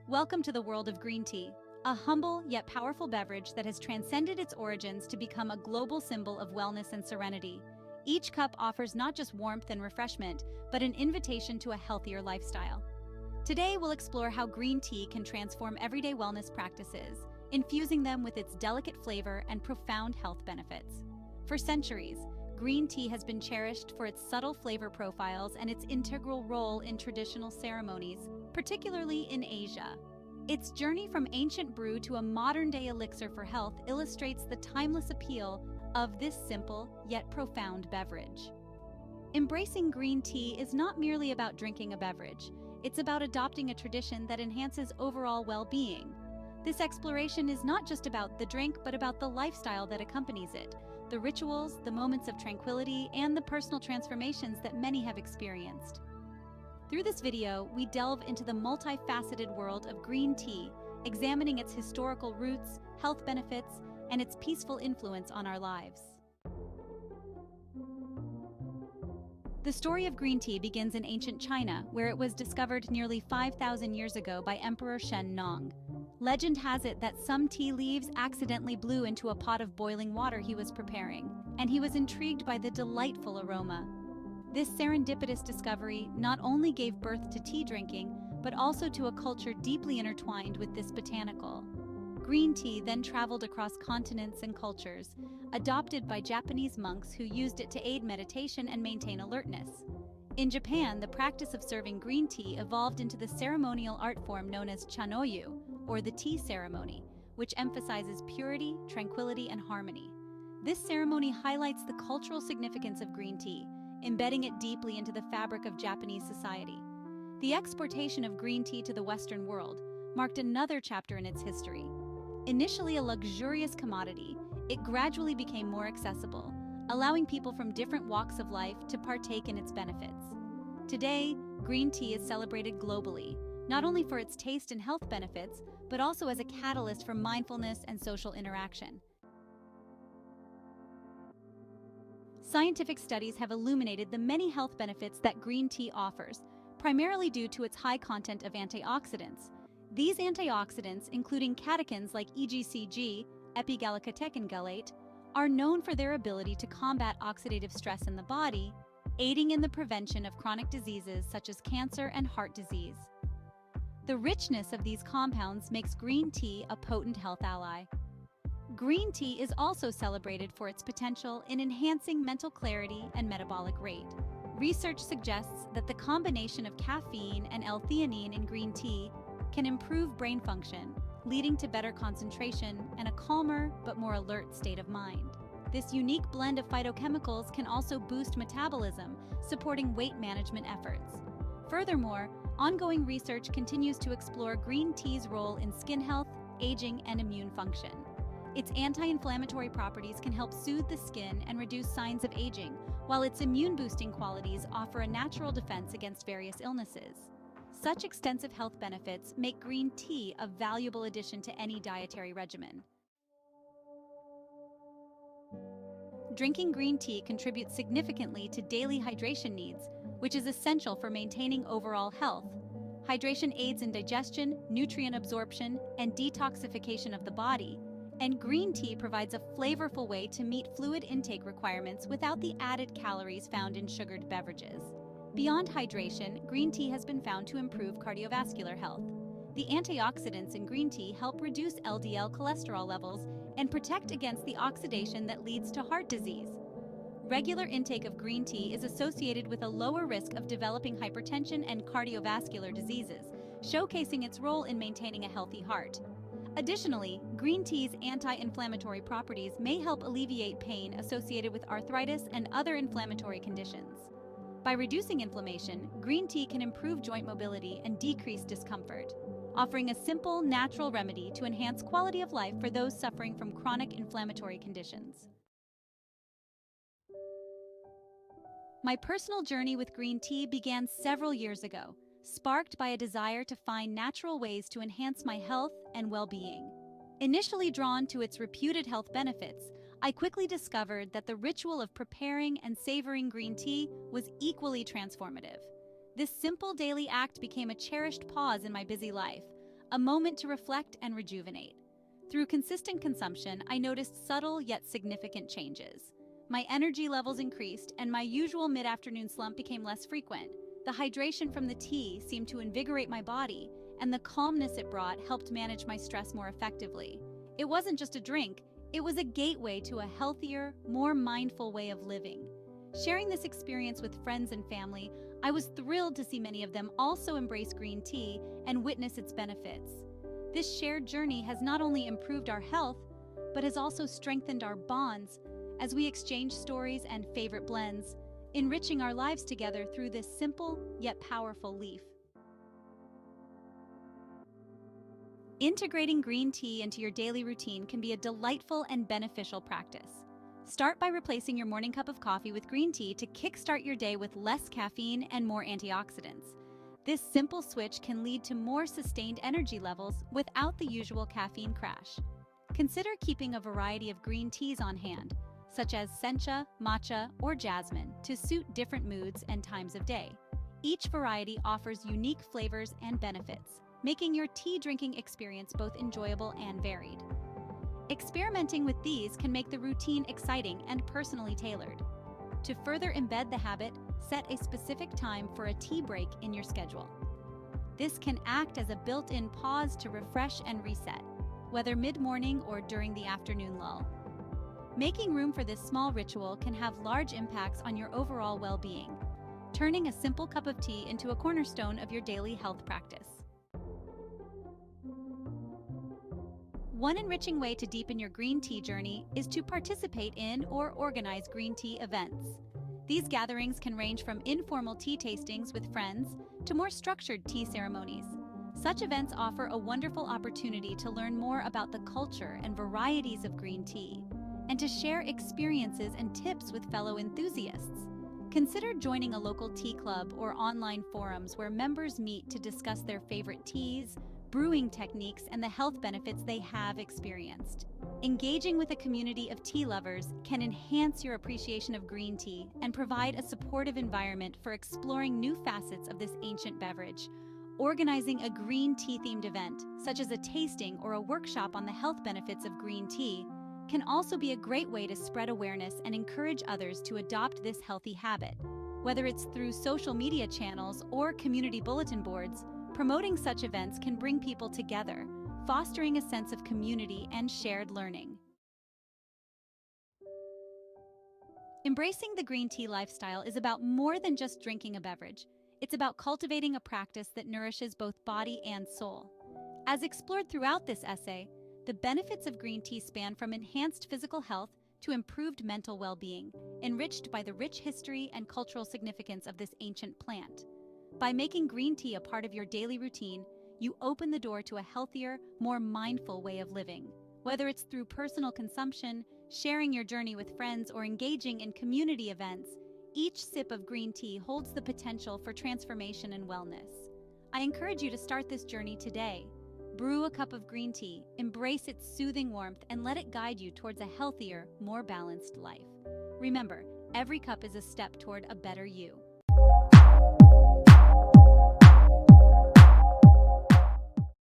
Welcome to the world of green tea, a humble yet powerful beverage that has transcended its origins to become a global symbol of wellness and serenity. Each cup offers not just warmth and refreshment, but an invitation to a healthier lifestyle. Today, we'll explore how green tea can transform everyday wellness practices, infusing them with its delicate flavor and profound health benefits. For centuries, green tea has been cherished for its subtle flavor profiles and its integral role in traditional ceremonies, particularly in Asia. Its journey from ancient brew to a modern-day elixir for health illustrates the timeless appeal of this simple yet profound beverage. Embracing green tea is not merely about drinking a beverage, it's about adopting a tradition that enhances overall well-being. This exploration is not just about the drink, but about the lifestyle that accompanies it, the rituals, the moments of tranquility, and the personal transformations that many have experienced. Through this video, we delve into the multifaceted world of green tea, examining its historical roots, health benefits, and its peaceful influence on our lives. The story of green tea begins in ancient China, where it was discovered nearly 5,000 years ago by Emperor Shen Nong. Legend has it that some tea leaves accidentally blew into a pot of boiling water he was preparing, and he was intrigued by the delightful aroma. This serendipitous discovery not only gave birth to tea drinking, but also to a culture deeply intertwined with this botanical. Green tea then traveled across continents and cultures, adopted by Japanese monks who used it to aid meditation and maintain alertness. In Japan, the practice of serving green tea evolved into the ceremonial art form known as chanoyu, or the tea ceremony, which emphasizes purity, tranquility, and harmony. This ceremony highlights the cultural significance of green tea, embedding it deeply into the fabric of Japanese society. The exportation of green tea to the Western world marked another chapter in its history. Initially a luxurious commodity, it gradually became more accessible, allowing people from different walks of life to partake in its benefits. Today, green tea is celebrated globally, not only for its taste and health benefits, but also as a catalyst for mindfulness and social interaction. Scientific studies have illuminated the many health benefits that green tea offers, primarily due to its high content of antioxidants. These antioxidants, including catechins like EGCG, epigallocatechin-gallate, are known for their ability to combat oxidative stress in the body, aiding in the prevention of chronic diseases such as cancer and heart disease. The richness of these compounds makes green tea a potent health ally. Green tea is also celebrated for its potential in enhancing mental clarity and metabolic rate. Research suggests that the combination of caffeine and L-theanine in green tea can improve brain function, leading to better concentration and a calmer but more alert state of mind. This unique blend of phytochemicals can also boost metabolism, supporting weight management efforts. Furthermore, ongoing research continues to explore green tea's role in skin health, aging, and immune function. Its anti-inflammatory properties can help soothe the skin and reduce signs of aging, while its immune-boosting qualities offer a natural defense against various illnesses. Such extensive health benefits make green tea a valuable addition to any dietary regimen. Drinking green tea contributes significantly to daily hydration needs, which is essential for maintaining overall health. Hydration aids in digestion, nutrient absorption, and detoxification of the body, and green tea provides a flavorful way to meet fluid intake requirements without the added calories found in sugared beverages. Beyond hydration, green tea has been found to improve cardiovascular health. The antioxidants in green tea help reduce LDL cholesterol levels and protect against the oxidation that leads to heart disease. Regular intake of green tea is associated with a lower risk of developing hypertension and cardiovascular diseases, showcasing its role in maintaining a healthy heart. Additionally, green tea's anti-inflammatory properties may help alleviate pain associated with arthritis and other inflammatory conditions. By reducing inflammation, green tea can improve joint mobility and decrease discomfort, offering a simple, natural remedy to enhance quality of life for those suffering from chronic inflammatory conditions. My personal journey with green tea began several years ago, sparked by a desire to find natural ways to enhance my health and well-being. Initially drawn to its reputed health benefits, I quickly discovered that the ritual of preparing and savoring green tea was equally transformative. This simple daily act became a cherished pause in my busy life, a moment to reflect and rejuvenate. Through consistent consumption, I noticed subtle yet significant changes. My energy levels increased, and my usual mid-afternoon slump became less frequent. The hydration from the tea seemed to invigorate my body, and the calmness it brought helped manage my stress more effectively. It wasn't just a drink, it was a gateway to a healthier, more mindful way of living. Sharing this experience with friends and family, I was thrilled to see many of them also embrace green tea and witness its benefits. This shared journey has not only improved our health, but has also strengthened our bonds as we exchange stories and favorite blends, enriching our lives together through this simple yet powerful leaf. Integrating green tea into your daily routine can be a delightful and beneficial practice. Start by replacing your morning cup of coffee with green tea to kickstart your day with less caffeine and more antioxidants. This simple switch can lead to more sustained energy levels without the usual caffeine crash. Consider keeping a variety of green teas on hand, such as sencha, matcha, or jasmine, to suit different moods and times of day. Each variety offers unique flavors and benefits, making your tea drinking experience both enjoyable and varied. Experimenting with these can make the routine exciting and personally tailored. To further embed the habit, set a specific time for a tea break in your schedule. This can act as a built-in pause to refresh and reset, whether mid-morning or during the afternoon lull. Making room for this small ritual can have large impacts on your overall well-being, turning a simple cup of tea into a cornerstone of your daily health practice. One enriching way to deepen your green tea journey is to participate in or organize green tea events. These gatherings can range from informal tea tastings with friends to more structured tea ceremonies. Such events offer a wonderful opportunity to learn more about the culture and varieties of green tea, and to share experiences and tips with fellow enthusiasts. Consider joining a local tea club or online forums where members meet to discuss their favorite teas, brewing techniques, and the health benefits they have experienced. Engaging with a community of tea lovers can enhance your appreciation of green tea and provide a supportive environment for exploring new facets of this ancient beverage. Organizing a green tea-themed event, such as a tasting or a workshop on the health benefits of green tea, can also be a great way to spread awareness and encourage others to adopt this healthy habit. Whether it's through social media channels or community bulletin boards, promoting such events can bring people together, fostering a sense of community and shared learning. Embracing the green tea lifestyle is about more than just drinking a beverage. It's about cultivating a practice that nourishes both body and soul. As explored throughout this essay, the benefits of green tea span from enhanced physical health to improved mental well-being, enriched by the rich history and cultural significance of this ancient plant. By making green tea a part of your daily routine, you open the door to a healthier, more mindful way of living. Whether it's through personal consumption, sharing your journey with friends, or engaging in community events, each sip of green tea holds the potential for transformation and wellness. I encourage you to start this journey today. Brew a cup of green tea, embrace its soothing warmth, and let it guide you towards a healthier, more balanced life. Remember, every cup is a step toward a better you.